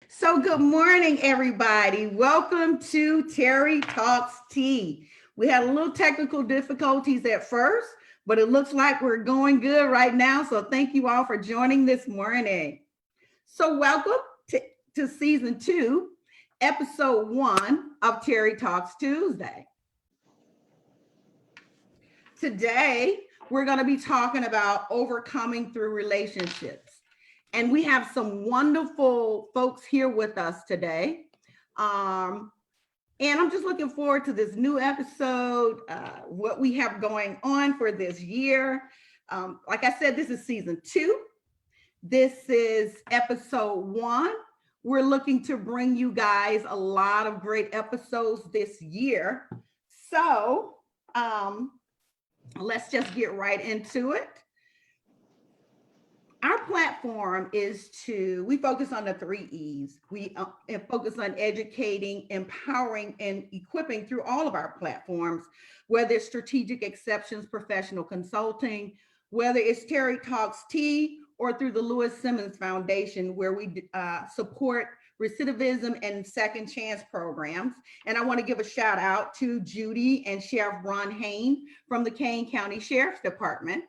So good morning, everybody. Welcome to Terrie Talks Tea. We had a little technical difficulties at first, but it looks like we're going good right now. So thank you all for joining this morning. So welcome to season 2, episode 1 of Terrie Talks Tuesday. Today, we're going to be talking about overcoming through relationships. And we have some wonderful folks here with us today. Um, and I'm just looking forward to this new episode, what we have going on for this year. Like I said, this is season 2. This is episode 1. We're looking to bring you guys a lot of great episodes this year. So, let's just get right into it. Our platform we focus on the 3 E's. We focus on educating, empowering, and equipping through all of our platforms, whether it's strategic exceptions, professional consulting, whether it's Terrie Talks Tea, or through the Lewis Simmons Foundation, where we support recidivism and second chance programs. And I want to give a shout out to Judy and Sheriff Ron Hain from the Kane County Sheriff's Department.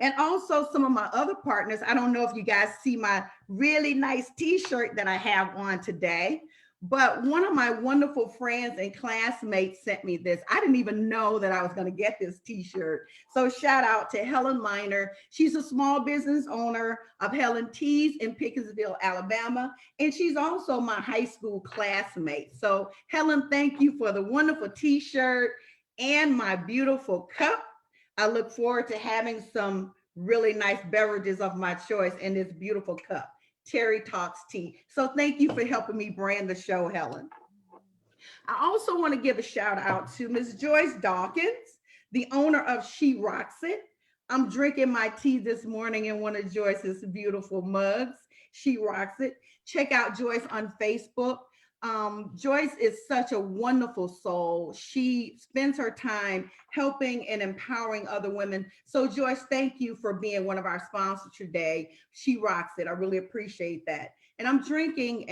And also some of my other partners. I don't know if you guys see my really nice t-shirt that I have on today, but one of my wonderful friends and classmates sent me this. I didn't even know that I was going to get this t-shirt. So shout out to Helen Miner. She's a small business owner of Helen Teas in Pickersville, Alabama. And she's also my high school classmate. So Helen, thank you for the wonderful t-shirt and my beautiful cup. I look forward to having some really nice beverages of my choice in this beautiful cup. Terrie Talks Tea. So thank you for helping me brand the show, Helen. I also want to give a shout out to Miss Joyce Dawkins, the owner of She Rocks It. I'm drinking my tea this morning in one of Joyce's beautiful mugs. She Rocks It. Check out Joyce on Facebook. Joyce is such a wonderful soul. She spends her time helping and empowering other women. So Joyce, thank you for being one of our sponsors today. She rocks it. I really appreciate that. And I'm drinking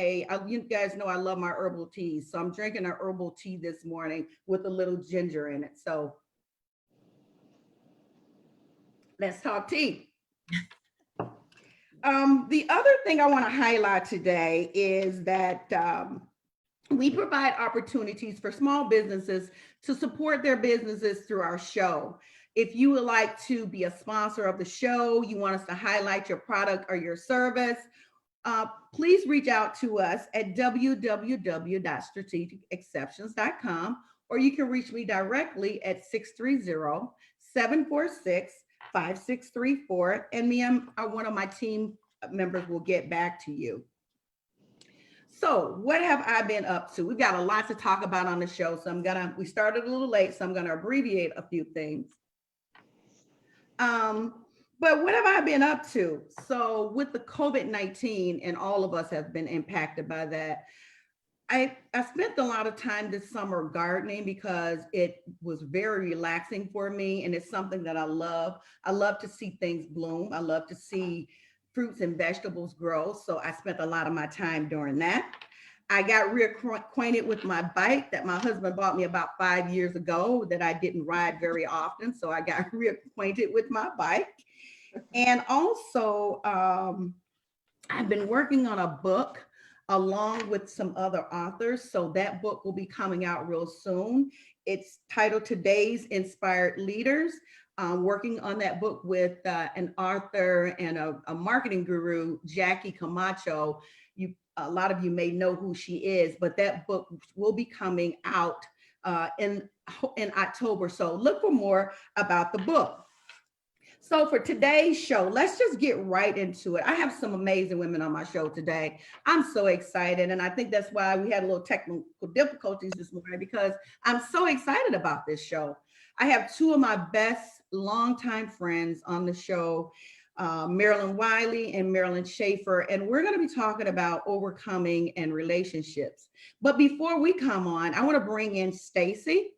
you guys know I love my herbal teas. So I'm drinking a herbal tea this morning with a little ginger in it. So let's talk tea. The other thing I want to highlight today is that we provide opportunities for small businesses to support their businesses through our show. If you would like to be a sponsor of the show, you want us to highlight your product or your service, please reach out to us at www.strategicexceptions.com, or you can reach me directly at 630-746-5634, and me and one of my team members will get back to you. So what have I been up to? We've got a lot to talk about on the show. So we started a little late, so I'm gonna abbreviate a few things. But what have I been up to? So with the COVID-19, and all of us have been impacted by that, I spent a lot of time this summer gardening because it was very relaxing for me, and it's something that I love. I love to see things bloom. I love to see fruits and vegetables grow. So I spent a lot of my time doing that. I got reacquainted with my bike that my husband bought me about 5 years ago that I didn't ride very often. So I got reacquainted with my bike. And also, I've been working on a book along with some other authors. So that book will be coming out real soon. It's titled Today's Inspired Leaders. Working on that book with an author and a marketing guru, Jackie Camacho. A lot of you may know who she is, but that book will be coming out in October. So look for more about the book. So for today's show, let's just get right into it. I have some amazing women on my show today. I'm so excited. And I think that's why we had a little technical difficulties this morning, because I'm so excited about this show. I have 2 of my best longtime friends on the show, Marilyn Wiley and Marilyn Schaffer, and we're going to be talking about overcoming and relationships. But before we come on, I want to bring in Stacey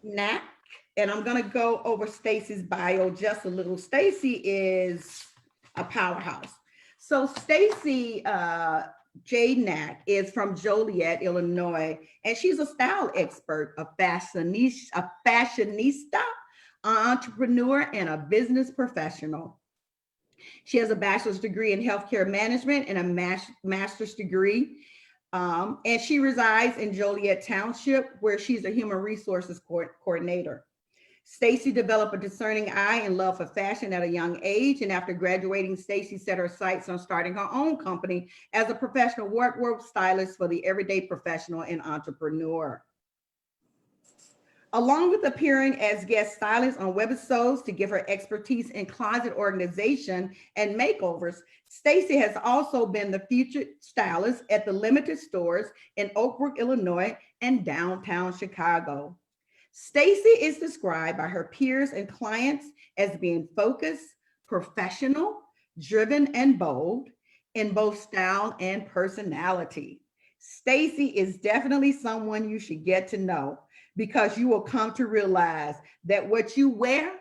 Knack, and I'm going to go over Stacey's bio just a little. Stacey is a powerhouse. So Stacy Knack is from Joliet, Illinois, and she's a style expert, a fashionista, an entrepreneur, and a business professional. She has a bachelor's degree in healthcare management and a master's degree. And she resides in Joliet Township, where she's a human resources coordinator. Stacy developed a discerning eye and love for fashion at a young age. And after graduating, Stacy set her sights on starting her own company as a professional wardrobe stylist for the everyday professional and entrepreneur. Along with appearing as guest stylist on webisodes to give her expertise in closet organization and makeovers, Stacy has also been the featured stylist at the limited stores in Oak Brook, Illinois, and downtown Chicago. Stacy is described by her peers and clients as being focused, professional, driven, and bold in both style and personality. Stacy is definitely someone you should get to know, because you will come to realize that what you wear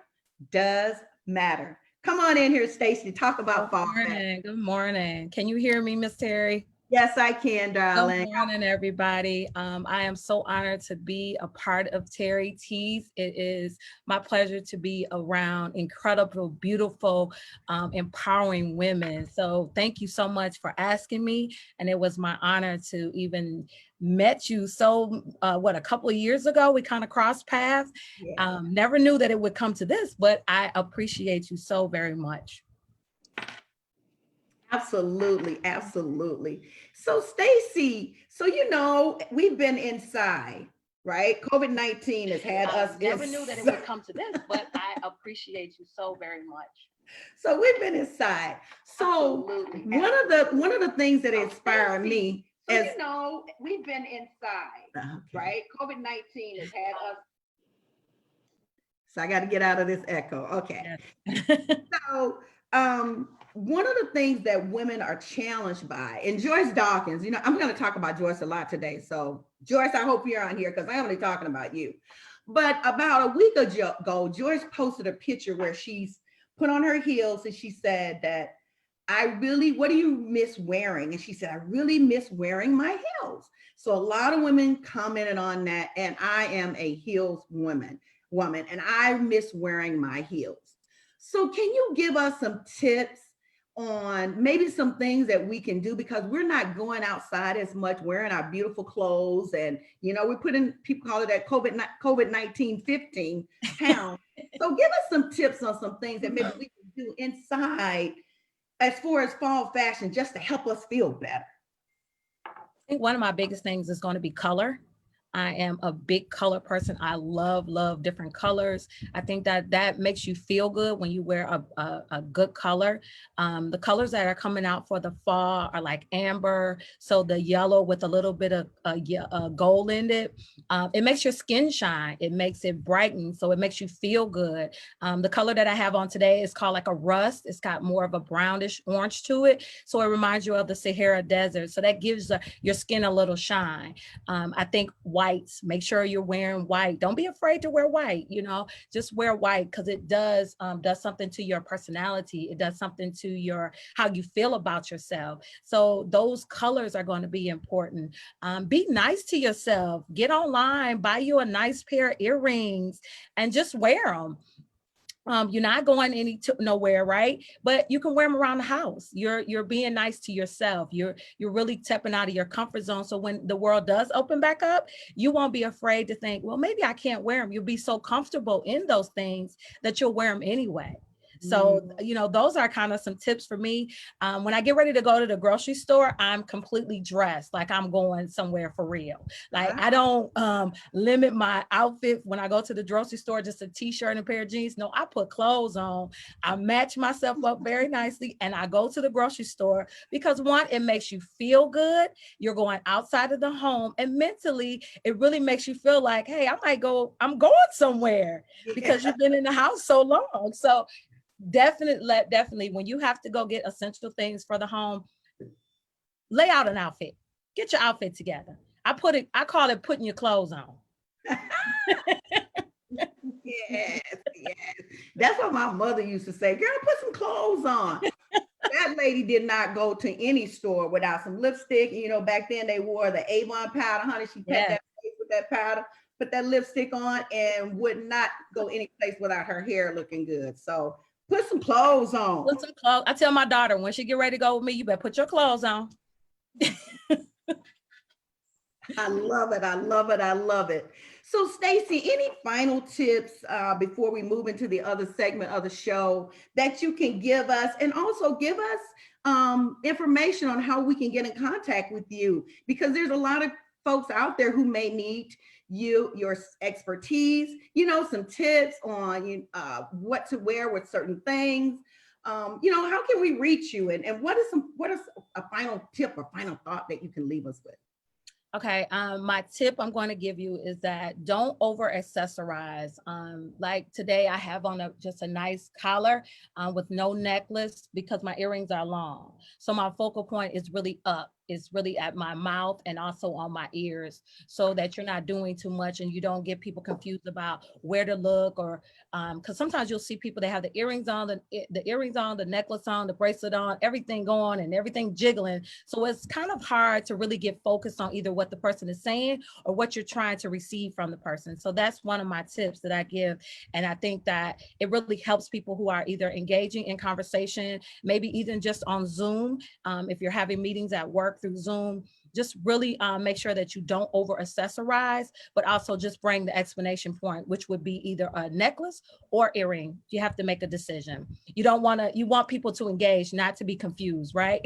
does matter. Come on in here, Stacy. Talk about fall. Good morning. Good morning. Can you hear me, Miss Terrie? Yes, I can, darling. Good morning, everybody. I am so honored to be a part of Terrie Teas. It is my pleasure to be around incredible, beautiful, empowering women. So thank you so much for asking me. And it was my honor to even met you. So a couple of years ago, we kind of crossed paths. Yeah. Never knew that it would come to this, but I appreciate you so very much. Absolutely, absolutely. So Stacy, we've been inside, right? COVID-19 has had us. Never knew that it would come to this, but I appreciate you so very much. So we've been inside. So one of the things that inspired me, we've been inside, right? COVID-19 has had us. So I got to get out of this echo. Okay. Yes. So one of the things that women are challenged by, and Joyce Dawkins, I'm going to talk about Joyce a lot today. So Joyce, I hope you're on here because I'm only talking about you. But about a week ago, Joyce posted a picture where she's put on her heels and she said that, what do you miss wearing? And she said, I really miss wearing my heels. So a lot of women commented on that, and I am a heels woman, and I miss wearing my heels. So can you give us some tips on maybe some things that we can do, because we're not going outside as much wearing our beautiful clothes, and we put in, people call it that COVID-19 15 pounds. So give us some tips on some things that maybe we can do inside as far as fall fashion, just to help us feel better. I think one of my biggest things is going to be color. I am a big color person. I love different colors. I think that makes you feel good when you wear a good color. The colors that are coming out for the fall are like amber. So the yellow with a little bit of gold in it. It makes your skin shine. It makes it brighten. So it makes you feel good. The color that I have on today is called like a rust. It's got more of a brownish orange to it. So it reminds you of the Sahara Desert. So that gives your skin a little shine. I think whites, make sure you're wearing white. Don't be afraid to wear white, just wear white, because it does something to your personality. It does something to how you feel about yourself. So those colors are going to be important. Be nice to yourself. Get online, buy you a nice pair of earrings and just wear them. You're not going nowhere, right? But you can wear them around the house. You're being nice to yourself. You're really stepping out of your comfort zone. So when the world does open back up, you won't be afraid to think, well, maybe I can't wear them. You'll be so comfortable in those things that you'll wear them anyway. So, those are kind of some tips for me. When I get ready to go to the grocery store, I'm completely dressed like I'm going somewhere for real. Like I don't limit my outfit when I go to the grocery store, just a t-shirt and a pair of jeans. No, I put clothes on. I match myself up very nicely, and I go to the grocery store because one, it makes you feel good. You're going outside of the home, and mentally, it really makes you feel like, hey, I'm going somewhere because you've been in the house so long. So definitely when you have to go get essential things for the home, lay out an outfit, get your outfit together. I call it putting your clothes on. Yes, yes. That's what my mother used to say. Girl, put some clothes on. That lady did not go to any store without some lipstick. You know, back then they wore the Avon powder, honey. She pet Yeah. that face with that powder, put that lipstick on, and would not go any place without her hair looking good. So put some clothes on. Put some clothes. I tell my daughter when she get ready to go with me, you better put your clothes on. I love it. I love it. I love it. So, Stacey, any final tips before we move into the other segment of the show that you can give us, and also give us information on how we can get in contact with you? Because there's a lot of folks out there who may need your expertise. You know, some tips on what to wear with certain things. You know, how can we reach you, and what is a final tip or final thought that you can leave us with? Okay, my tip I'm going to give you is that don't over accessorize. Like today, I have on just a nice collar with no necklace because my earrings are long. So my focal point is really up. It's really at my mouth and also on my ears, so that you're not doing too much and you don't get people confused about where to look, or because sometimes you'll see people that have the earrings on, the earrings on, the necklace on, the bracelet on, everything going and everything jiggling. So it's kind of hard to really get focused on either what the person is saying or what you're trying to receive from the person. So that's one of my tips that I give. And I think that it really helps people who are either engaging in conversation, maybe even just on Zoom. If you're having meetings at work through Zoom, just really make sure that you don't over accessorize, but also just bring the explanation point, which would be either a necklace or earring. You have to make a decision. You want people to engage, not to be confused, right?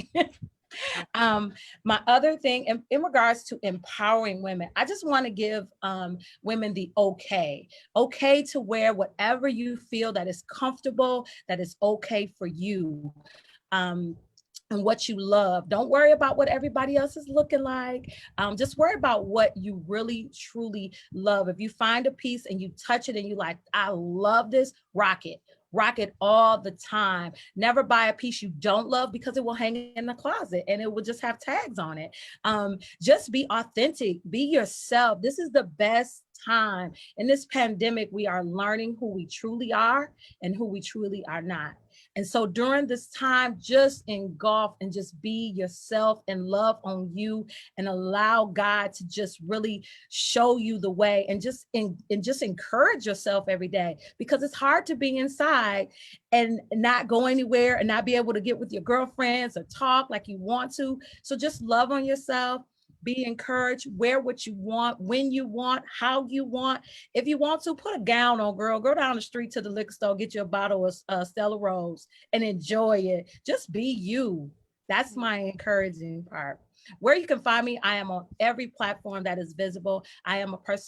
My other thing in regards to empowering women, I just want to give women the okay to wear whatever you feel that is comfortable, that is okay for you. And what you love. Don't worry about what everybody else is looking like. Just worry about what you really, truly love. If you find a piece and you touch it and you like, I love this, rock it. Rock it all the time. Never buy a piece you don't love because it will hang in the closet and it will just have tags on it. Just be authentic, be yourself. This is the best time. In this pandemic, we are learning who we truly are and who we truly are not. And so during this time, just engulf and just be yourself and love on you and allow God to just really show you the way, and just encourage yourself every day, because it's hard to be inside and not go anywhere and not be able to get with your girlfriends or talk like you want to. So just love on yourself. Be encouraged, wear what you want, when you want, how you want. If you want to, put a gown on, girl. Go down the street to the liquor store, get you a bottle of Stella Rose and enjoy it. Just be you. That's my encouraging part. Where you can find me, I am on every platform that is visible. I am a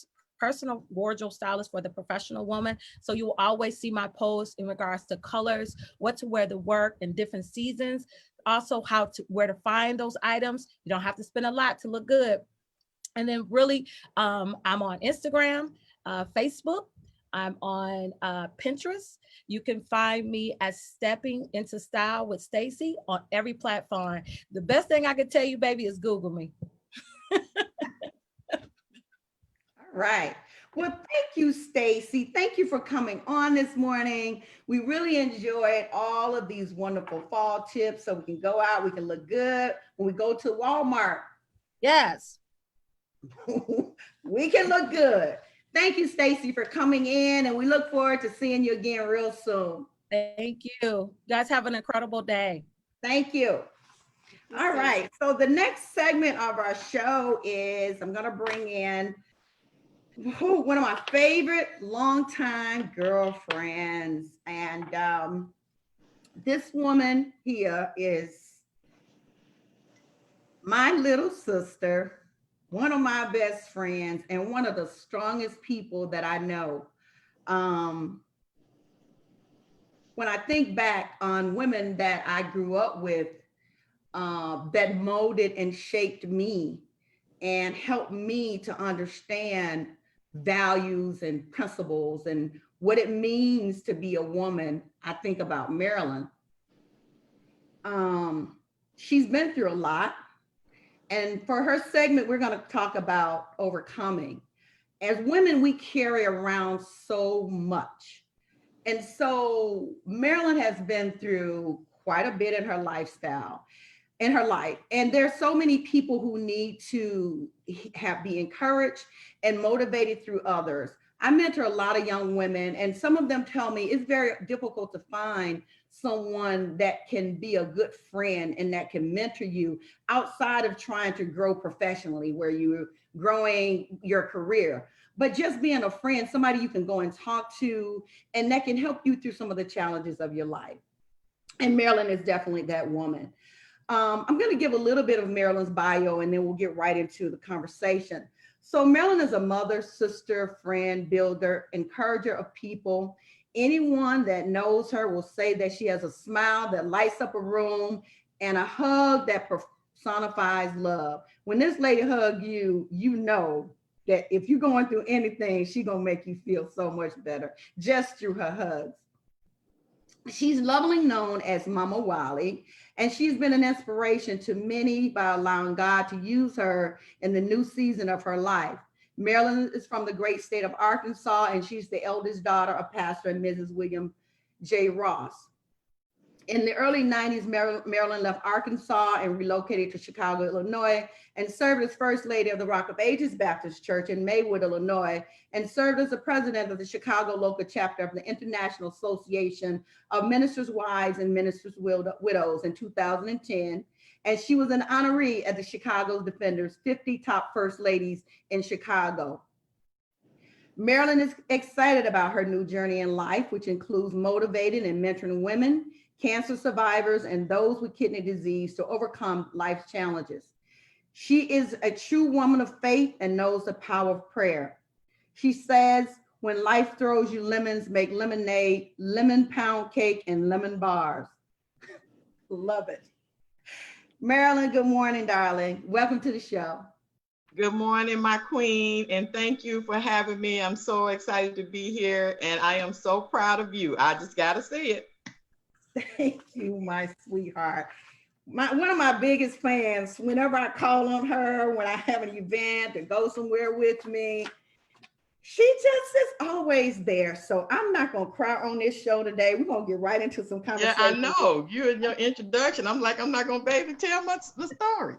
personal wardrobe stylist for the professional woman. So you will always see my posts in regards to colors, what to wear to work in different seasons, also where to find those items. You don't have to spend a lot to look good. And then really, I'm on Instagram, Facebook. I'm on Pinterest. You can find me as Stepping Into Style with Stacey on every platform. The best thing I can tell you, baby, is Google me. All right. Well, thank you, Stacey. Thank you for coming on this morning. We really enjoyed all of these wonderful fall tips, so we can go out, we can look good. When we go to Walmart, Yes. we can look good. Thank you, Stacey, for coming in, and we look forward to seeing you again real soon. Thank you. You guys have an incredible day. Thank you. All right. So the next segment of our show is I'm going to bring in one of my favorite longtime girlfriends. And this woman here is my little sister, one of my best friends, and one of the strongest people that I know. Um, when I think back on women that I grew up with, that molded and shaped me and helped me to understand values and principles and what it means to be a woman, I think about Marilyn. She's been through a lot. And for her segment, we're going to talk about overcoming. as women, we carry around so much. And so Marilyn has been through quite a bit in her lifestyle, in her life. And there's so many people who need to be encouraged and motivated through others. I mentor a lot of young women, and some of them tell me it's very difficult to find someone that can be a good friend and that can mentor you outside of trying to grow professionally, where you're growing your career. But just being a friend, somebody you can go and talk to, and that can help you through some of the challenges of your life. And Marilyn is definitely that woman. I'm going to give a little bit of Marilyn's bio and then we'll get right into the conversation. So, Marilyn is a mother, sister, friend, builder, encourager of people. Anyone that knows her will say that she has a smile that lights up a room and a hug that personifies love. When this lady hugs you, you know that if you're going through anything, she's going to make you feel so much better just through her hugs. She's lovingly known as Mama Wiley, and she's been an inspiration to many by allowing God to use her in the new season of her life. Marilyn is from the great state of Arkansas, and she's the eldest daughter of Pastor and Mrs. William J. Ross. In the early 90s, Marilyn left Arkansas and relocated to Chicago, Illinois, and served as First Lady of the Rock of Ages Baptist Church in Maywood, Illinois, and served as the president of the Chicago local chapter of the International Association of Ministers' Wives and Ministers' Widows in 2010. And she was an honoree at the Chicago Defenders 50 Top First Ladies in Chicago. Marilyn is excited about her new journey in life, which includes motivating and mentoring women, cancer survivors, and those with kidney disease to overcome life's challenges. She is a true woman of faith and knows the power of prayer. She says, when life throws you lemons, make lemonade, lemon pound cake, and lemon bars. Love it. Marilyn, good morning, darling. Welcome to the show. Good morning, my queen, and thank you for having me. I'm so excited to be here, and I am so proud of you. I just got to say it. Thank you, my sweetheart. One of my biggest fans, whenever I call on her, when I have an event to go somewhere with me, she just is always there. So I'm not going to cry on this show today. We're going to get right into some conversation. Yeah, I know. You in your introduction, I'm like, I'm not going to be able to tell the story.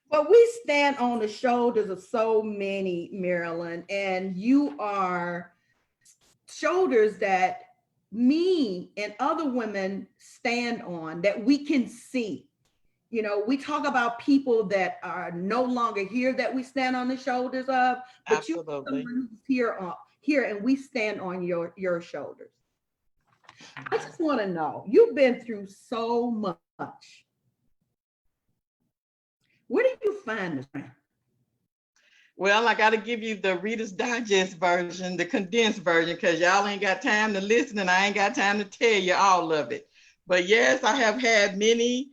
But we stand on the shoulders of so many, Marilyn, and you are shoulders that me and other women stand on, that we can see. You know, we talk about people that are no longer here that we stand on the shoulders of, but Absolutely. you are here and we stand on your shoulders. I just want to know, you've been through so much. Where do you find the strength? Well, I got to give you the Reader's Digest version, the condensed version, because y'all ain't got time to listen and I ain't got time to tell you all of it. But yes, I have had many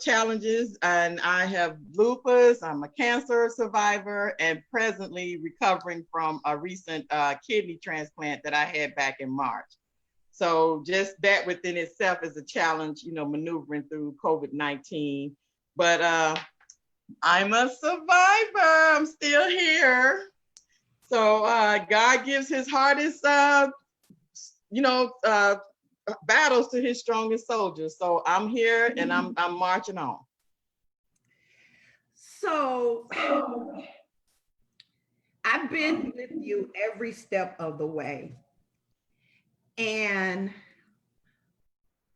challenges, and I have lupus. I'm a cancer survivor and presently recovering from a recent kidney transplant that I had back in March. So just that within itself is a challenge, you know, maneuvering through COVID-19. But I'm a survivor. I'm still here. So God gives his hardest, battles to his strongest soldiers. So I'm here and I'm marching on. So I've been with you every step of the way. And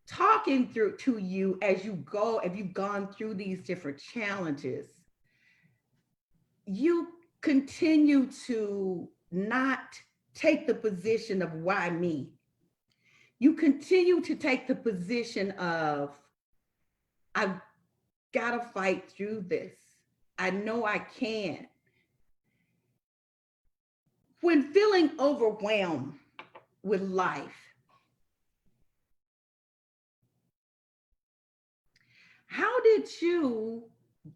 talking through to you as you go, if you've gone through these different challenges, you continue to not take the position of why me. You continue to take the position of, I've got to fight through this. I know I can. When feeling overwhelmed with life, how did you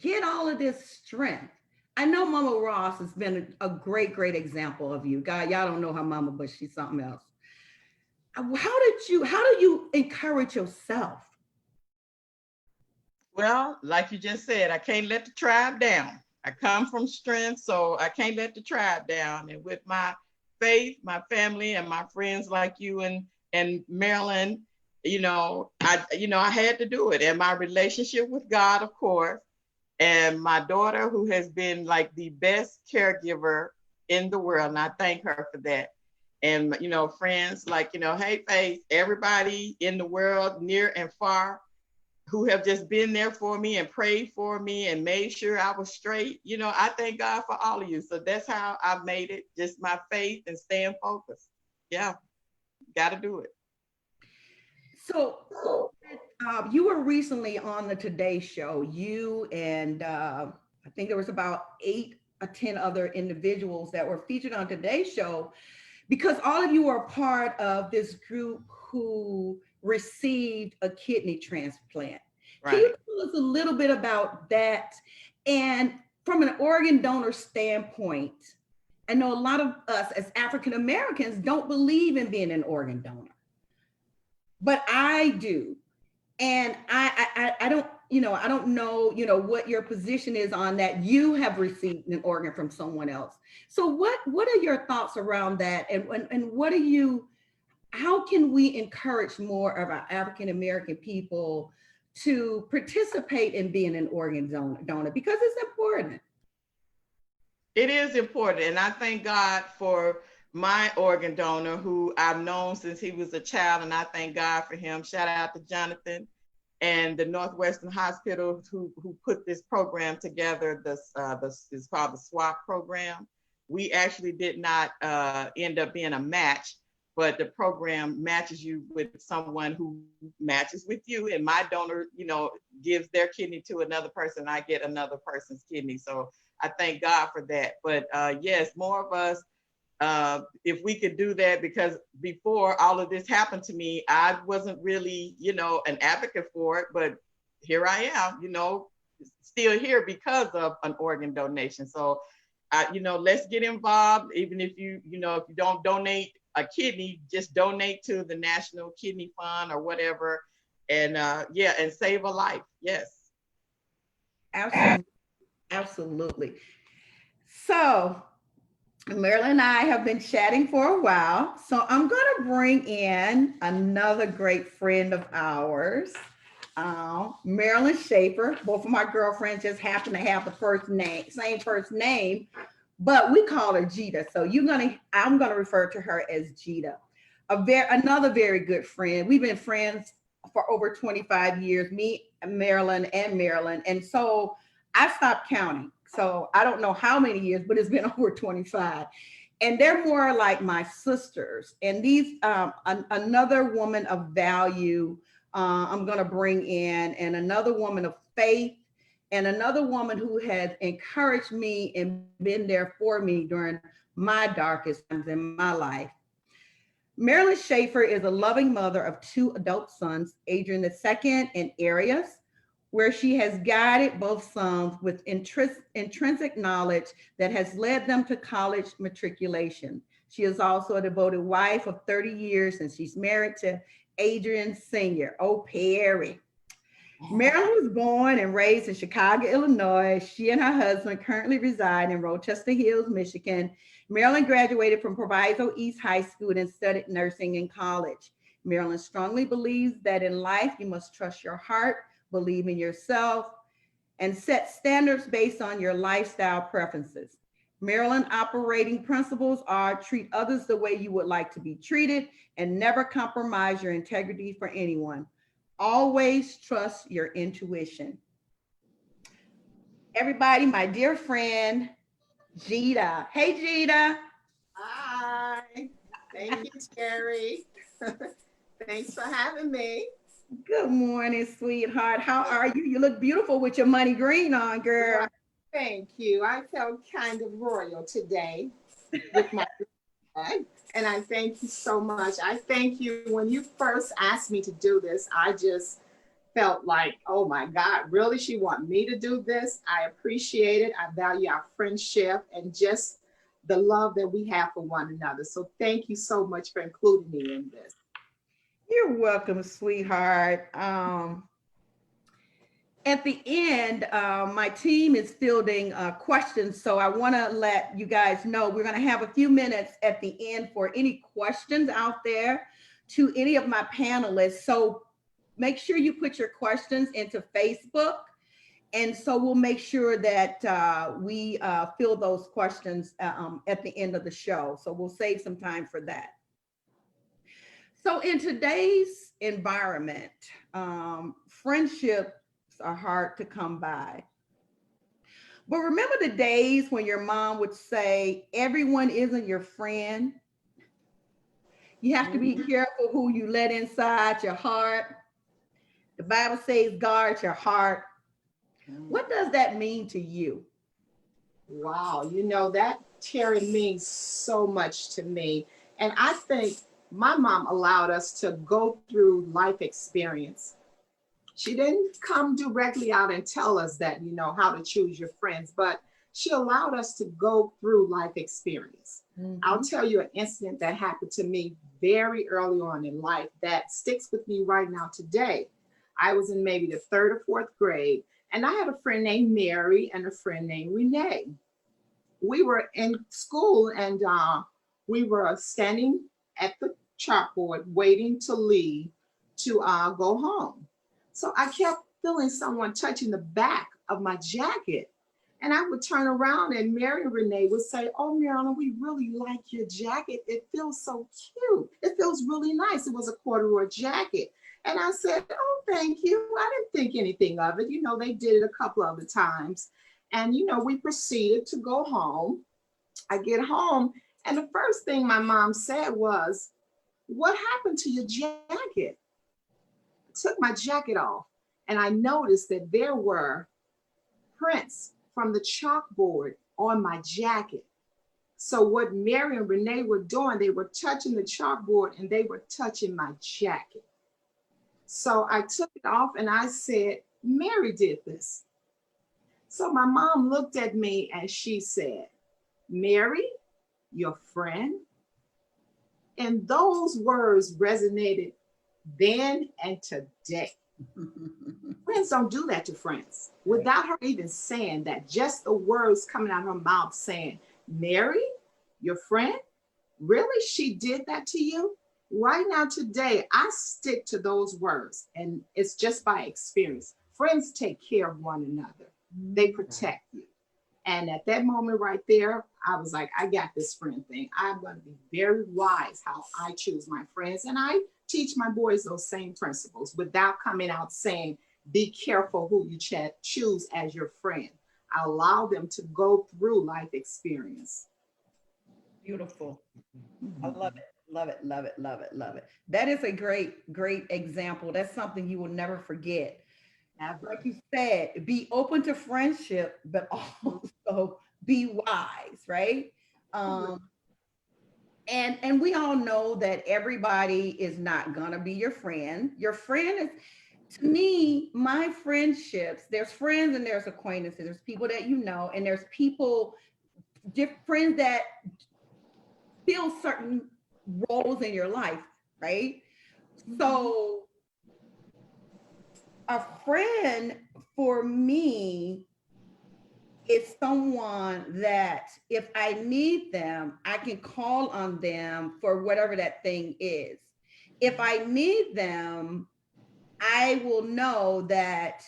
get all of this strength? I know Mama Ross has been a great, great example of you. God, y'all don't know her mama, but she's something else. How do you encourage yourself? Well, like you just said, I can't let the tribe down. I come from strength, so I can't let the tribe down. And with my faith, my family, and my friends like you and Marilyn, I had to do it. And my relationship with God, of course, and my daughter, who has been like the best caregiver in the world, and I thank her for that. And friends like hey Faith, everybody in the world, near and far, who have just been there for me and prayed for me and made sure I was straight. I thank God for all of you. So that's how I made it. Just my faith and staying focused. Yeah, got to do it. So you were recently on the Today Show. You and I think there was about 8 or 10 other individuals that were featured on Today's Show, because all of you are part of this group who received a kidney transplant. Right. Can you tell us a little bit about that? And from an organ donor standpoint, I know a lot of us as African Americans don't believe in being an organ donor, but I do. And I don't, I don't know, what your position is on that. You have received an organ from someone else. So what are your thoughts around that? And how can we encourage more of our African American people to participate in being an organ donor? Because it's important. It is important. And I thank God for my organ donor, who I've known since he was a child, and I thank God for him. Shout out to Jonathan and the Northwestern Hospital who put this program together. This is called the SWAP program. We actually did not end up being a match, but the program matches you with someone who matches with you, and my donor, gives their kidney to another person. I get another person's kidney. So I thank God for that. But yes, more of us, if we could do that, because before all of this happened to me, I wasn't really, an advocate for it, but here I am, still here because of an organ donation. So, let's get involved. Even if if you don't donate a kidney, just donate to the National Kidney Fund or whatever, and and save a life. Yes. Absolutely. Absolutely. So Marilyn and I have been chatting for a while, so I'm going to bring in another great friend of ours, Marilyn Schaffer. Both of my girlfriends just happen to have the same first name, but we call her Jita. So I'm going to refer to her as Jita. Another very good friend. We've been friends for over 25 years, me, Marilyn, and so I stopped counting. So I don't know how many years, but it's been over 25. And they're more like my sisters. And these, another woman of value, I'm going to bring in, and another woman of faith, and another woman who has encouraged me and been there for me during my darkest times in my life. Marilyn Schaffer is a loving mother of 2 adult sons, Adrian II and Arius, where she has guided both sons with intrinsic knowledge that has led them to college matriculation. She is also a devoted wife of 30 years, and she's married to Adrian Sr. Oh, Perry. Marilyn was born and raised in Chicago, Illinois. She and her husband currently reside in Rochester Hills, Michigan. Marilyn graduated from Proviso East High School and studied nursing in college. Marilyn strongly believes that in life, you must trust your heart, believe in yourself, and set standards based on your lifestyle preferences. Marilyn operating principles are treat others the way you would like to be treated and never compromise your integrity for anyone. Always trust your intuition. Everybody, my dear friend, Jita. Hey, Jita. Hi. Thank you, Terrie. Thanks for having me. Good morning, sweetheart. How are you? You look beautiful with your money green on, girl. Thank you. I felt kind of royal today with my bag, and I thank you so much. I thank you. When you first asked me to do this, I just felt like, oh my God, really? She want me to do this? I appreciate it. I value our friendship and just the love that we have for one another. So thank you so much for including me in this. You're welcome, sweetheart. At the end, my team is fielding questions, so I want to let you guys know we're going to have a few minutes at the end for any questions out there to any of my panelists. So make sure you put your questions into Facebook, and so we'll make sure that we fill those questions at the end of the show. So we'll save some time for that. So in today's environment, friendships are hard to come by. But remember the days when your mom would say, everyone isn't your friend. You have to be careful who you let inside your heart. The Bible says, guard your heart. What does that mean to you? Wow, you know, that Terrie means so much to me. And I think my mom allowed us to go through life experience. She didn't come directly out and tell us that, you know, how to choose your friends, but she allowed us to go through life experience. I'll tell you an incident that happened to me very early on in life that sticks with me right now today. I was in maybe the third or fourth grade, and I had a friend named Mary and a friend named Renee. We were in school, and we were standing at the chalkboard waiting to leave to go home. So I kept feeling someone touching the back of my jacket. And I would turn around and Mary and Renee would say, oh, Marilyn, we really like your jacket. It feels so cute. It feels really nice. It was a corduroy jacket. And I said, oh, thank you. I didn't think anything of it. You know, they did it a couple other times. And, you know, we proceeded to go home. I get home, and the first thing my mom said was, what happened to your jacket? I took my jacket off, and I noticed that there were prints from the chalkboard on my jacket. So what Mary and Renee were doing, they were touching the chalkboard and they were touching my jacket. So I took it off and I said, Mary did this. So my mom looked at me and she said, Mary, your friend? And those words resonated then and today. Friends don't do that to friends. Without her even saying that, just the words coming out of her mouth saying, Mary, your friend? Really? She did that to you? Right now, today, I stick to those words, and it's just by experience. Friends take care of one another. They protect you. And at that moment right there, I was like, I got this friend thing. I'm going to be very wise how I choose my friends. And I teach my boys those same principles without coming out saying, be careful who you choose as your friend. I allow them to go through life experience. Beautiful. I love it. Love it. Love it. Love it. Love it. That is a great, great example. That's something you will never forget. Ever. Like you said, be open to friendship, but also be wise, right? And we all know that everybody is not gonna be your friend. Your friend is, to me, my friendships, there's friends and there's acquaintances. There's people that you know, and there's people, friends that fill certain roles in your life, right? So a friend for me is someone that if I need them, I can call on them for whatever that thing is. If I need them, I will know that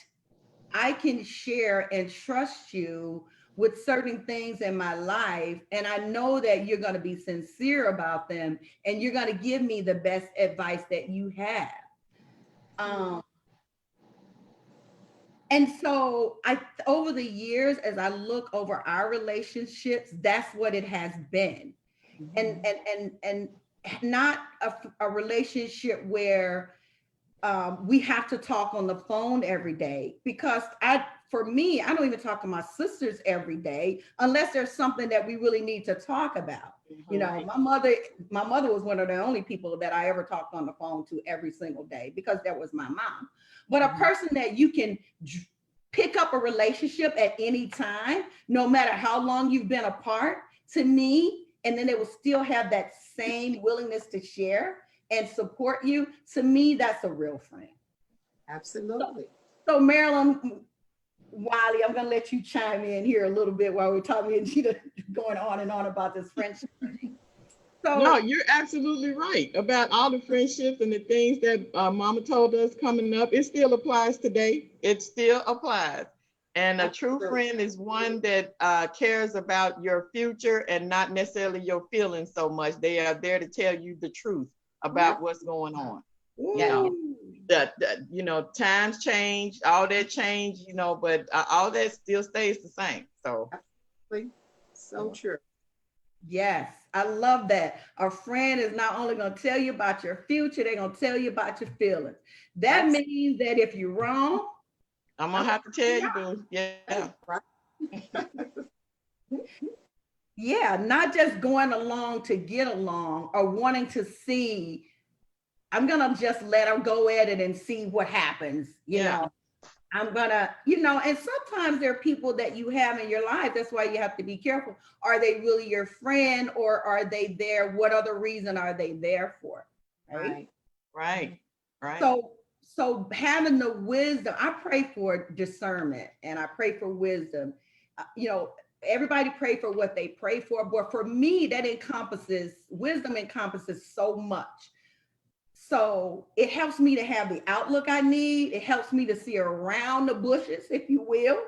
I can share and trust you with certain things in my life. And I know that you're going to be sincere about them and you're going to give me the best advice that you have. And so over the years, as I look over our relationships, that's what it has been. And not a relationship where we have to talk on the phone every day, because for me, I don't even talk to my sisters every day unless there's something that we really need to talk about. You know, my mother was one of the only people that I ever talked on the phone to every single day, because that was my mom. But a person that you can pick up a relationship at any time, no matter how long you've been apart, to me, and then they will still have that same willingness to share and support you, to me, that's a real friend. Absolutely. So Marilyn, Wiley, I'm gonna let you chime in here a little bit while we're talking and Gita going on and on about this friendship. So No, you're absolutely right about all the friendships and the things that Mama told us coming up. It still applies today. It still applies. And a true friend is one that cares about your future and not necessarily your feelings so much. They are there to tell you the truth about what's going on. yeah, You know, times change, all that change, you know, but all that still stays the same. So, so true. yes, I love that. A friend is not only gonna tell you about your future, they're gonna tell you about your feelings. That means that if you're wrong, I'm gonna have to tell you, boo. Yeah. yeah, not just going along to get along or wanting to see, I'm gonna just let them go at it and see what happens, you know. I'm gonna, you know, and sometimes there are people that you have in your life. That's why you have to be careful. Are they really your friend, or are they there? What other reason are they there for? Right. So having the wisdom, I pray for discernment and I pray for wisdom. You know, everybody pray for what they pray for, but for me, that wisdom encompasses so much. So it helps me to have the outlook I need. It helps me to see around the bushes, if you will,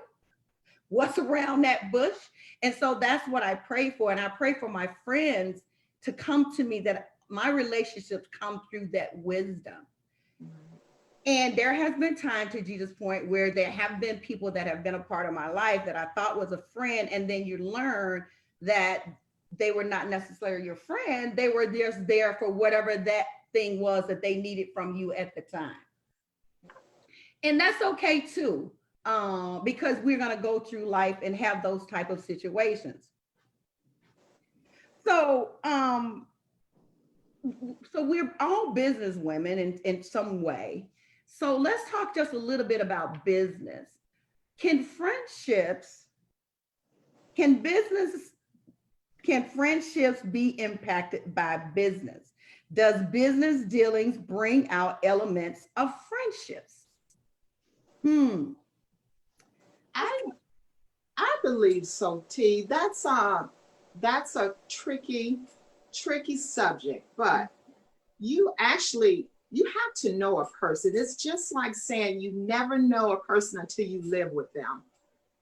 what's around that bush. And so that's what I pray for. And I pray for my friends to come to me, that my relationships come through that wisdom. And there has been time, to Jesus' point, where there have been people that have been a part of my life that I thought was a friend. And then you learn that they were not necessarily your friend. They were just there for whatever that thing was that they needed from you at the time. And that's okay too, because we're going to go through life and have those type of situations. So, so we're all business women in some way. So let's talk just a little bit about business. Can friendships be impacted by business? Does business dealings bring out elements of friendships? I believe so, T. That's a tricky subject, but you have to know a person. It's just like saying you never know a person until you live with them.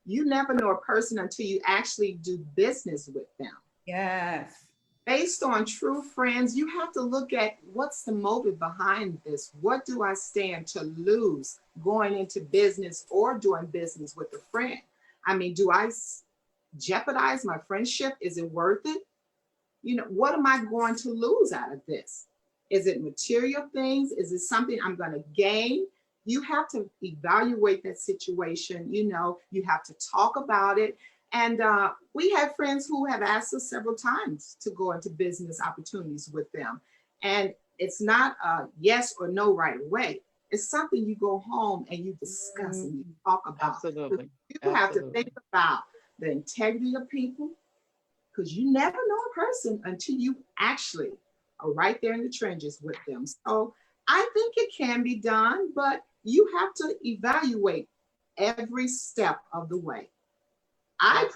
You never know a person until you actually do business with them. Yes. Based on true friends, you have to look at what's the motive behind this. What do I stand to lose going into business or doing business with a friend? I mean, do I jeopardize my friendship? Is it worth it? You know, what am I going to lose out of this? Is it material things? Is it something I'm going to gain? You have to evaluate that situation. You know, you have to talk about it. And we have friends who have asked us several times to go into business opportunities with them. And it's not a yes or no right away. It's something you go home and you discuss and you talk about. Absolutely. You have to think about the integrity of people, because you never know a person until you actually are right there in the trenches with them. So I think it can be done, but you have to evaluate every step of the way. I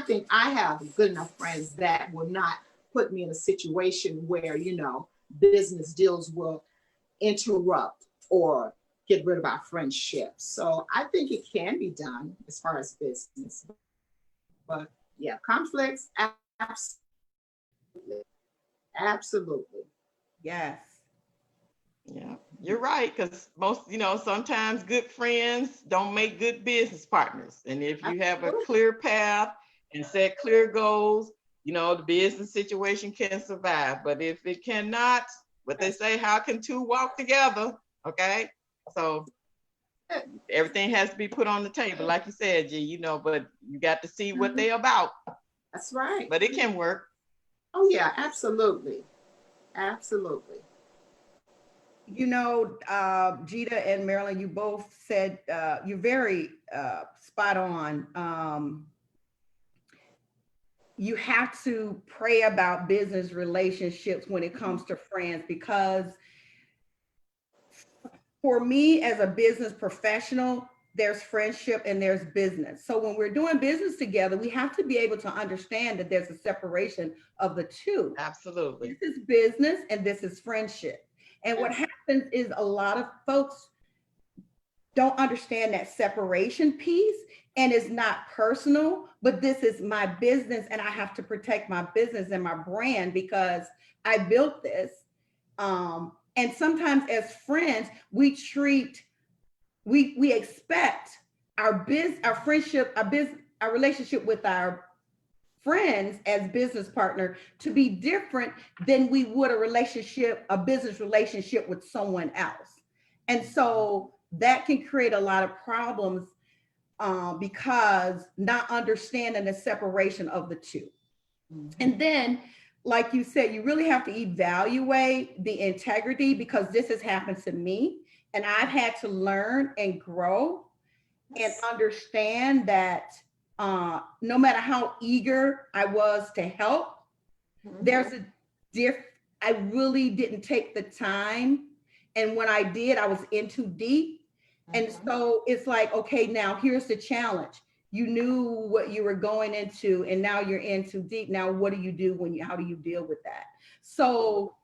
think I have good enough friends that will not put me in a situation where, you know, business deals will interrupt or get rid of our friendship. So I think it can be done as far as business. But yeah, conflicts, absolutely. Yes. Yeah, you're right. Because sometimes good friends don't make good business partners. And if you have a clear path and set clear goals, the business situation can survive. But if it cannot, what they say, how can two walk together? Okay. So everything has to be put on the table, like you said, G, but you got to see what they're about. That's right. But it can work. Oh yeah, absolutely. Absolutely. Gita and Marilyn, you both said, you're very spot on. You have to pray about business relationships when it comes to friends, because for me as a business professional, there's friendship and there's business. So when we're doing business together, we have to be able to understand that there's a separation of the two. Absolutely. This is business and this is friendship. And what Yes. happens is a lot of folks don't understand that separation piece, and it's not personal, but this is my business and I have to protect my business and my brand because I built this. And sometimes as friends, we expect our friendship, our relationship with our friends as business partner to be different than we would a business relationship with someone else. And so that can create a lot of problems because not understanding the separation of the two. And then, like you said, you really have to evaluate the integrity because this has happened to me and I've had to learn and grow and understand that no matter how eager I was to help, there's a I really didn't take the time. And when I did, I was in too deep. And so it's like, okay, now here's the challenge. You knew what you were going into and now you're in too deep. Now, what do you do how do you deal with that? So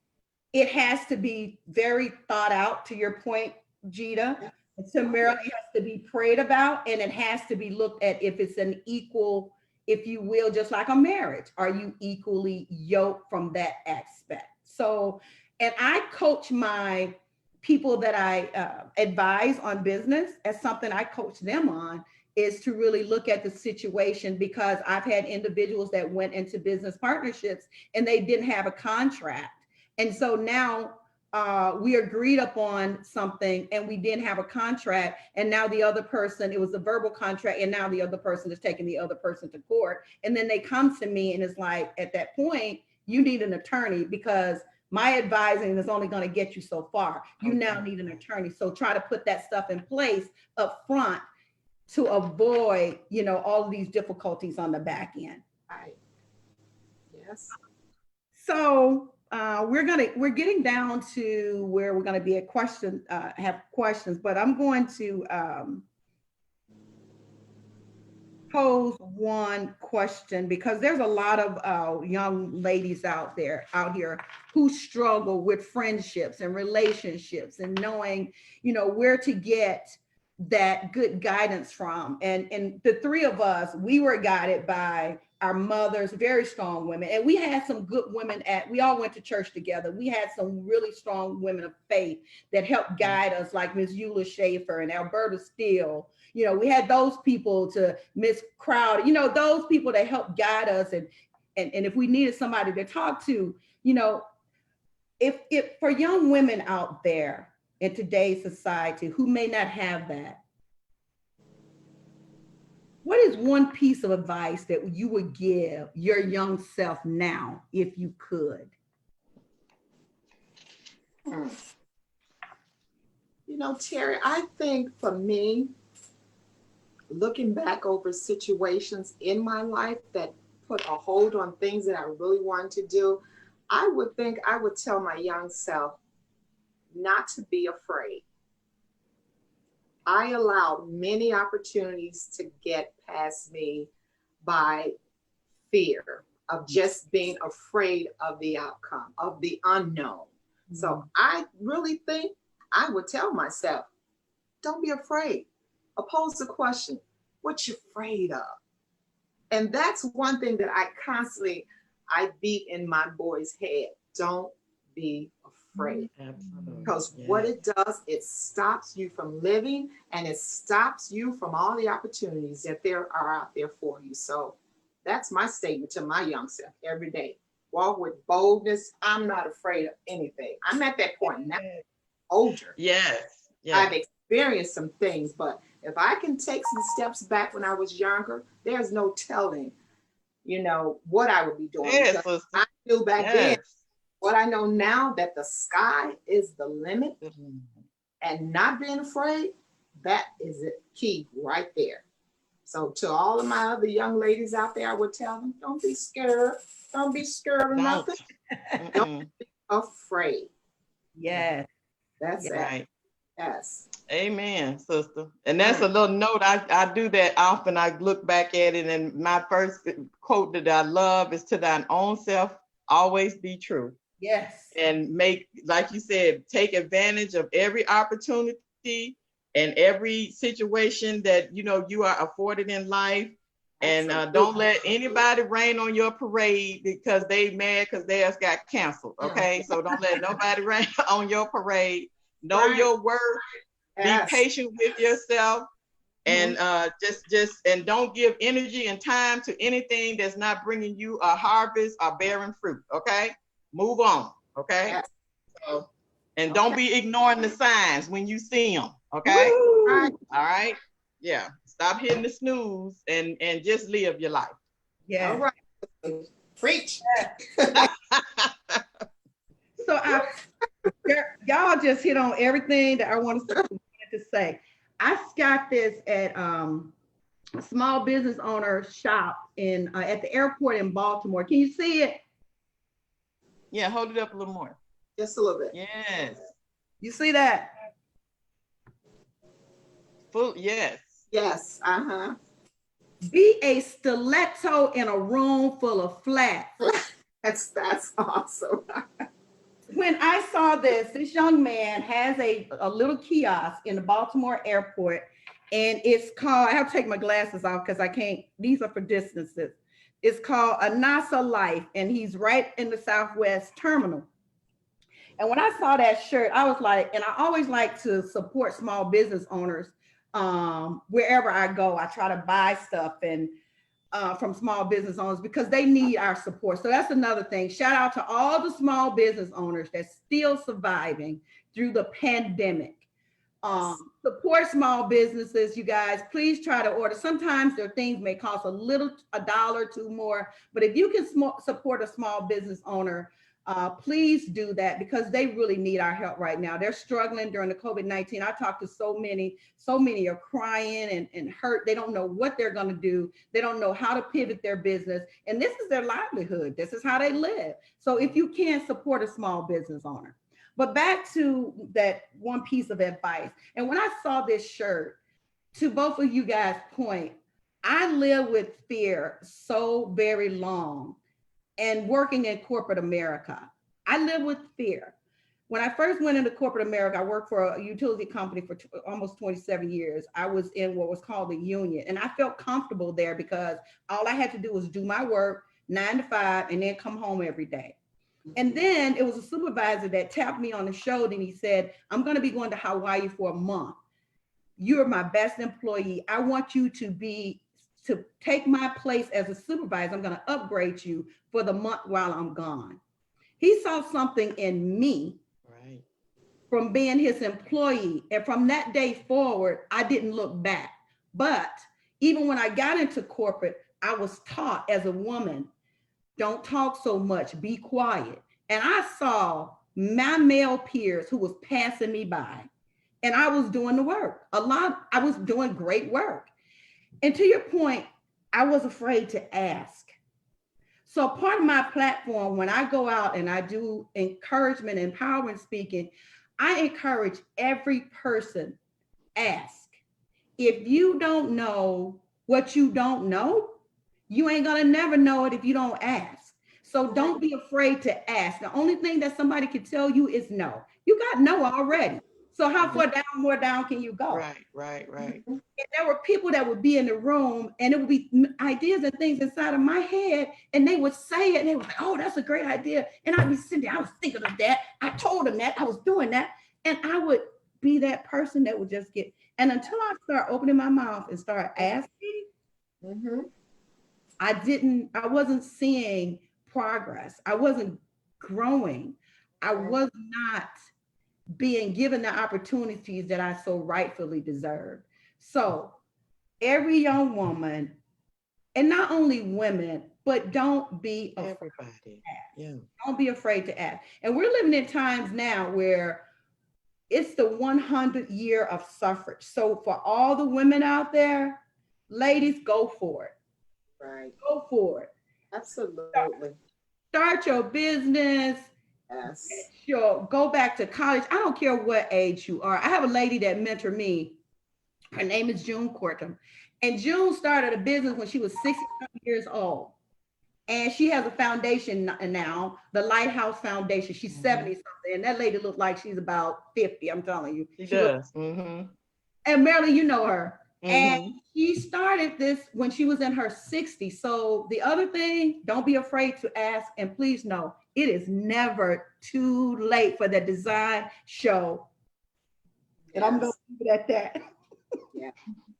it has to be very thought out, to your point, Jita. Marilyn, it has to be prayed about and it has to be looked at if it's an equal, if you will, just like a marriage. Are you equally yoked from that aspect? So, and I coach my people that I advise on business as something I coach them on is to really look at the situation because I've had individuals that went into business partnerships and they didn't have a contract. And so now we agreed upon something and we didn't have a contract. And now the other person, it was a verbal contract. And now the other person is taking the other person to court. And then they come to me and it's like, at that point, you need an attorney because my advising is only going to get you so far. You now need an attorney. So try to put that stuff in place up front to avoid, all of these difficulties on the back end. Right. Yes. So we're getting down to where we're going to be have questions, but I'm going to pose one question because there's a lot of young ladies out here who struggle with friendships and relationships and knowing, where to get that good guidance from. And the three of us, we were guided by our mothers, very strong women. And we had some good women we all went to church together. We had some really strong women of faith that helped guide us, like Miss Eula Schaffer and Alberta Steele. We had those people to Miss Crowder, those people that helped guide us. And if we needed somebody to talk to, if for young women out there in today's society who may not have that, what is one piece of advice that you would give your young self now, if you could? Terrie, I think for me, looking back over situations in my life that put a hold on things that I really wanted to do, I would tell my young self not to be afraid. I allowed many opportunities to get past me by fear of just being afraid of the outcome, of the unknown. So I really think I would tell myself, don't be afraid. Pose the question, what you afraid of? And that's one thing that I beat in my boy's head. Don't be afraid. Absolutely. Because what it does, it stops you from living and it stops you from all the opportunities that there are out there for you. So that's my statement to my young self every day. Walk with boldness. I'm not afraid of anything. I'm at that point now, older. Yes. I've experienced some things, but if I can take some steps back when I was younger, there's no telling, what I would be doing. Yes, I knew back then. What I know now, that the sky is the limit, and not being afraid, that is the key right there. So to all of my other young ladies out there, I would tell them, don't be scared. Don't be scared of nothing. Don't be afraid. Yes. That's right. it. Yes. Amen, sister. And that's a little note. I do that often. I look back at it, and my first quote that I love is, to thine own self, always be true. Yes. And make, like you said, take advantage of every opportunity and every situation that you are afforded in life. And don't let anybody rain on your parade because they mad because theirs got canceled. Okay, so don't let nobody rain on your parade. Know your worth. Be patient with yourself, and just and don't give energy and time to anything that's not bringing you a harvest or bearing fruit. Okay, move on. Okay, so, and don't be ignoring the signs when you see them. Okay, all right, yeah. Stop hitting the snooze and just live your life. Yeah. All right. Preach. So y'all just hit on everything that I wanted to say. I got this at a small business owner shop in at the airport in Baltimore. Can you see it? Yeah, hold it up a little more. Just a little bit. Yes. You see that? Full. Yes. Yes. Uh-huh. Be a stiletto in a room full of flats. That's awesome. When I saw this young man has a little kiosk in the Baltimore airport, and it's called, I have to take my glasses off because I can't, these are for distances. It's called A NASA Life, and he's right in the Southwest Terminal. And when I saw that shirt, I was like, and I always like to support small business owners. Wherever I go, I try to buy stuff and from small business owners because they need our support. So that's another thing. Shout out to all the small business owners that's still surviving through the pandemic. Support small businesses, you guys. Please try to order. Sometimes their things may cost $1 or $2 more, but if you can support a small business owner, please do that because they really need our help right now. They're struggling during the COVID-19. I talked to so many are crying and hurt. They don't know what they're going to do. They don't know how to pivot their business. And this is their livelihood. This is how they live. So if you can support a small business owner. But back to that one piece of advice. And when I saw this shirt, to both of you guys' point, I live with fear so very long. And working in corporate America, I live with fear. When I first went into corporate America, I worked for a utility company for almost 27 years. I was in what was called the union, and I felt comfortable there because all I had to do was do my work 9 to 5 and then come home every day. And then it was a supervisor that tapped me on the shoulder and he said, I'm going to be going to Hawaii for a month. You're my best employee. I want you to take my place as a supervisor. I'm going to upgrade you for the month while I'm gone. He saw something in me from being his employee. And from that day forward, I didn't look back. But even when I got into corporate, I was taught as a woman, don't talk so much, be quiet. And I saw my male peers who was passing me by, and I was doing the work. I was doing great work. And to your point, I was afraid to ask. So part of my platform, when I go out and I do encouragement, empowerment speaking, I encourage every person, ask. If you don't know what you don't know, you ain't gonna never know it if you don't ask. So don't be afraid to ask. The only thing that somebody can tell you is no. You got no already. So how far down, more down can you go? Right. And there were people that would be in the room and it would be ideas and things inside of my head and they would say it and they were like, oh, that's a great idea. And I'd be sitting there, I was thinking of that. I told them that, I was doing that. And I would be that person that would just get, and until I start opening my mouth and start asking, I wasn't seeing progress. I wasn't growing. I was not being given the opportunities that I so rightfully deserved. So every young woman, and not only women, but don't be afraid to ask. Don't be afraid to ask. And we're living in times now where it's the 100th year of suffrage. So for all the women out there, ladies, go for it. Right. Go for it. Absolutely. Start your business, Yes. Sure, go back to college. I don't care what age you are. I have a lady that mentored me. Her name is June Cortum. And June started a business when she was 60 years old. And she has a foundation now, the Lighthouse Foundation. She's 70 something. And that lady looked like she's about 50, I'm telling you. She does. Mm-hmm. And Marilyn, you know her. Mm-hmm. And she started this when she was in her 60s. So the other thing, don't be afraid to ask. And please know, it is never too late for the design show. And I'm going to leave it at that. Yeah.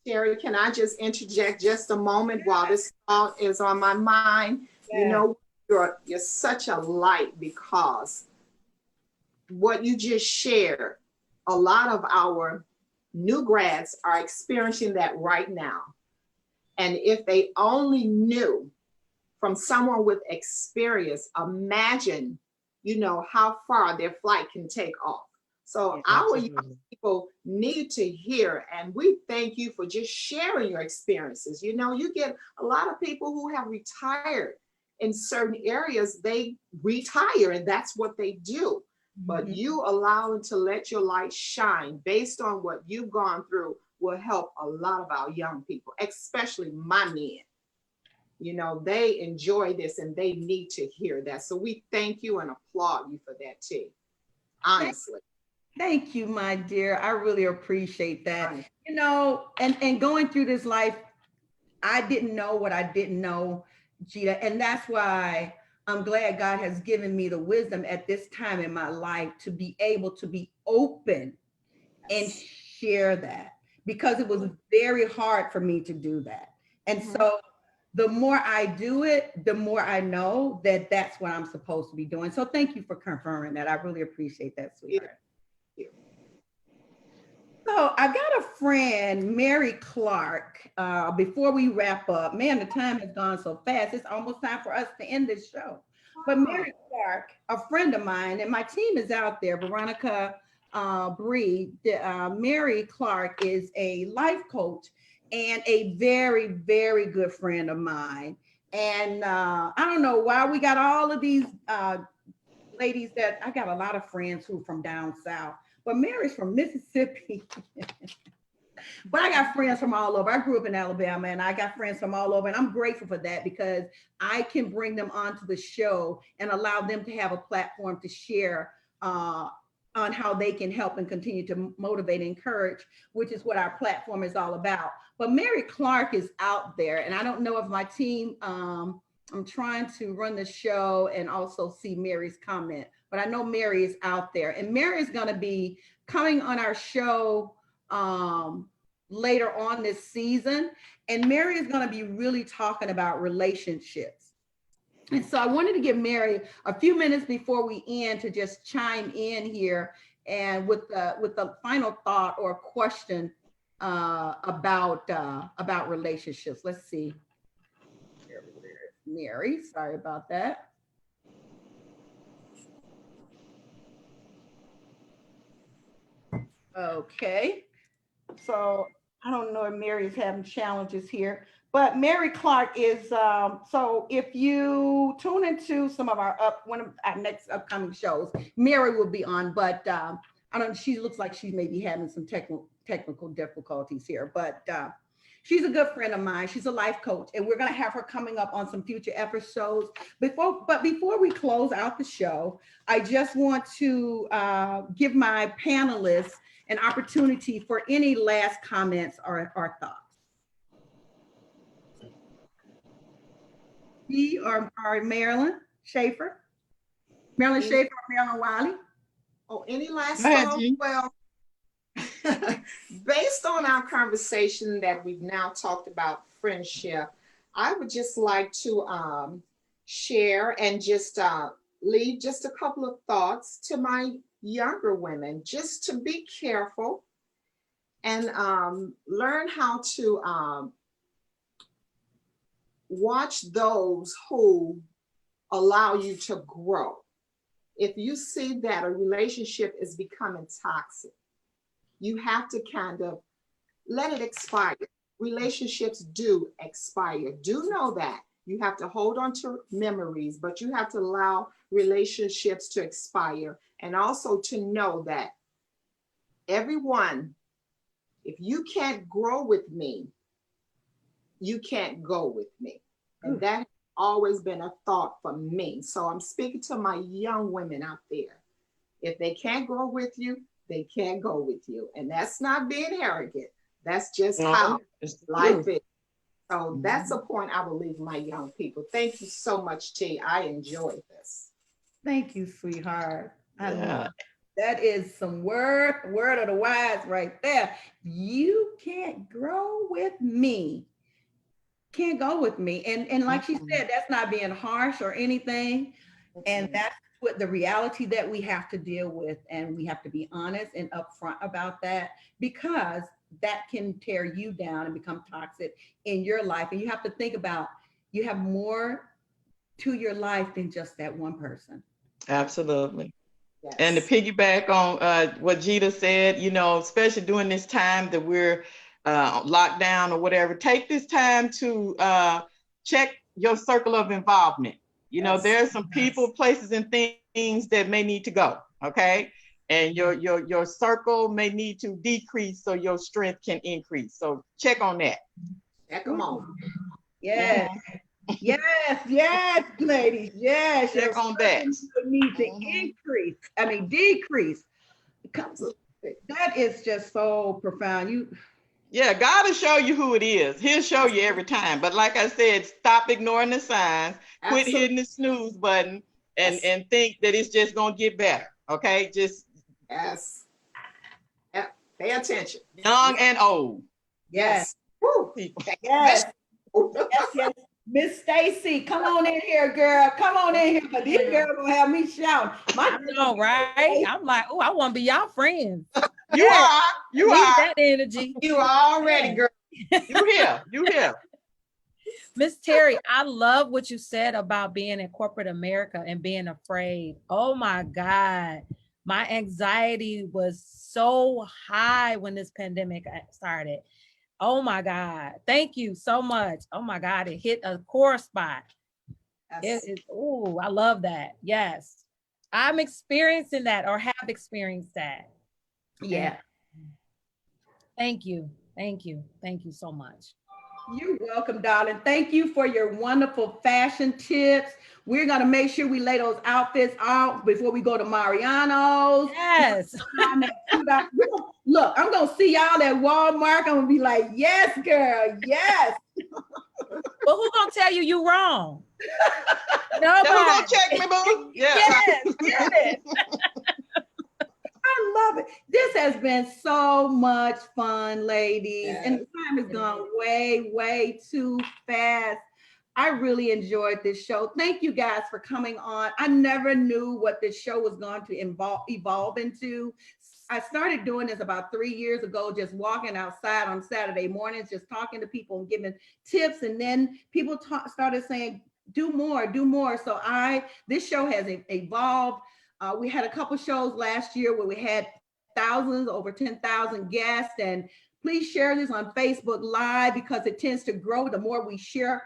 Terrie, can I just interject just a moment while this thought is on my mind? Yeah. You know, you're such a light, because what you just shared, a lot of our new grads are experiencing that right now. And if they only knew from someone with experience, imagine, you know, how far their flight can take off. So our young people need to hear, and we thank you for just sharing your experiences. You know, you get a lot of people who have retired in certain areas, they retire and that's what they do. But you allowing to let your light shine based on what you've gone through will help a lot of our young people, especially my men. You know, they enjoy this and they need to hear that. So we thank you and applaud you for that too, honestly. Thank you, my dear. I really appreciate that. You know, and going through this life, I didn't know what I didn't know, Gita. And that's why I'm glad God has given me the wisdom at this time in my life to be able to be open and share that, because it was very hard for me to do that. And so the more I do it, the more I know that that's what I'm supposed to be doing. So thank you for confirming that. I really appreciate that, sweetheart. So I got a friend, Mary Clark. Before we wrap up, man, the time has gone so fast. It's almost time for us to end this show. But Mary Clark, a friend of mine, and my team is out there, Veronica Bree. Mary Clark is a life coach and a very, very good friend of mine. And I don't know why we got all of these ladies that I got a lot of friends who from down south. But Mary's from Mississippi. But I got friends from all over. I grew up in Alabama and I got friends from all over. And I'm grateful for that, because I can bring them onto the show and allow them to have a platform to share on how they can help and continue to motivate and encourage, which is what our platform is all about. But Mary Clark is out there. And I don't know if my team, I'm trying to run the show and also see Mary's comment, but I know Mary is out there. And Mary is going to be coming on our show later on this season. And Mary is going to be really talking about relationships. And so I wanted to give Mary a few minutes before we end to just chime in here and with the final thought or question about relationships. Let's see. Mary, sorry about that. Okay, so I don't know if Mary is having challenges here, but Mary Clark is, so if you tune into some of one of our next upcoming shows, Mary will be on, but I don't, she looks like she may be having some technical difficulties here, but she's a good friend of mine. She's a life coach, and we're going to have her coming up on some future episodes. But before we close out the show, I just want to give my panelists an opportunity for any last comments or thoughts. Me or Marilyn Schaffer? Marilyn Schaffer or Marilyn Wiley? Oh, any last thoughts? Well, based on our conversation that we've now talked about friendship, I would just like to share and just leave just a couple of thoughts to my younger women, just to be careful and learn how to watch those who allow you to grow. If you see that a relationship is becoming toxic, you have to kind of let it expire. Relationships do expire. Do know that. You have to hold on to memories, but you have to allow relationships to expire. And also to know that everyone, if you can't grow with me, you can't go with me. And that has always been a thought for me. So I'm speaking to my young women out there. If they can't grow with you, they can't go with you. And that's not being arrogant. That's just how life is. So that's a point I will leave my young people. Thank you so much, T. I enjoyed this. Thank you, sweetheart. I love it. That is some word of the wise right there. You can't grow with me. Can't go with me. And like she said, that's not being harsh or anything. And that's what the reality that we have to deal with. And we have to be honest and upfront about that, because that can tear you down and become toxic in your life. And you have to think about, you have more to your life than just that one person. Absolutely. Yes. And to piggyback on what Gita said, you know, especially during this time that we're locked down or whatever, take this time to check your circle of involvement. You know, there's some people, places, and things that may need to go. Okay. And your circle may need to decrease so your strength can increase. So check on that. Check them on. Yes. Yes, ladies. Yes. Check on that. Need to decrease. That is just so profound. God will show you who it is. He'll show you every time. But like I said, stop ignoring the signs. Quit hitting the snooze button and think that it's just gonna get better. Okay, just pay attention. Young and old. Yes. People. Yes. Yes. Miss Stacey, come on in here, girl. Come on in here, but these girls gonna have me shouting. I know, right? I'm like, oh, I want to be y'all friends. You are. You are. That energy. You are already, girl. You here. Miss Terrie, I love what you said about being in corporate America and being afraid. Oh my God. My anxiety was so high when this pandemic started. Oh my God. Thank you so much. Oh my God. It hit a core spot. Oh, I love that. Yes. I'm experiencing that or have experienced that. Yeah. Thank you. Thank you. Thank you so much. You're welcome, darling. Thank you for your wonderful fashion tips. We're going to make sure we lay those outfits out before we go to Mariano's. Yes. Look, I'm going to see y'all at Walmart. I'm going to be like, yes, girl, yes. Well, who's going to tell you you're wrong? Nobody. Who's going to check me, boo? Yes, yes. I love it. This has been so much fun, ladies. Yes. And the time has gone way, way too fast. I really enjoyed this show. Thank you guys for coming on. I never knew what this show was going to evolve into. I started doing this about 3 years ago, just walking outside on Saturday mornings, just talking to people and giving tips. And then people started saying, do more, do more. So this show has evolved. We had a couple shows last year where we had thousands, over 10,000 guests. And please share this on Facebook Live because it tends to grow the more we share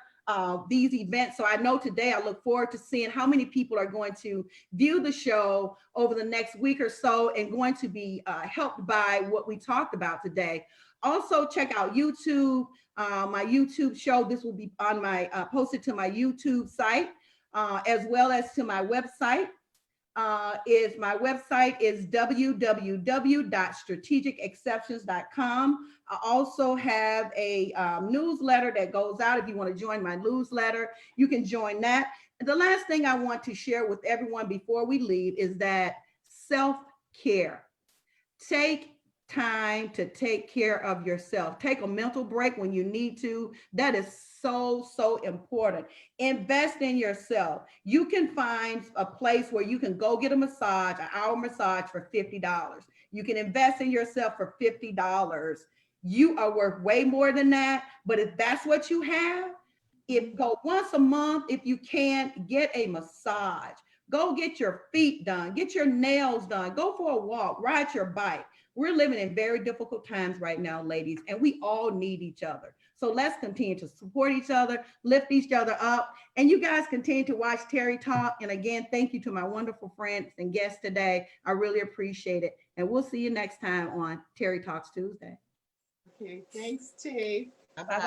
these events. So I know today I look forward to seeing how many people are going to view the show over the next week or so and going to be helped by what we talked about today. Also check out YouTube, my YouTube show. This will be on my posted to my YouTube site as well as to my website. My website is www.strategicexceptions.com. I also have a newsletter that goes out. If you want to join my newsletter, you can join that. And the last thing I want to share with everyone before we leave is that self-care. Take time to take care of yourself. Take a mental break when you need to. That is so, so important. Invest in yourself. You can find a place where you can go get a massage, an hour massage for $50. You can invest in yourself for $50. You are worth way more than that. But if that's what you have, go once a month. If you can't, get a massage. Go get your feet done. Get your nails done. Go for a walk. Ride your bike. We're living in very difficult times right now, ladies, and we all need each other. So let's continue to support each other, lift each other up, and you guys continue to watch Terrie Talk. And again, thank you to my wonderful friends and guests today. I really appreciate it. And we'll see you next time on Terrie Talks Tuesday. Okay, thanks, T. Bye-bye.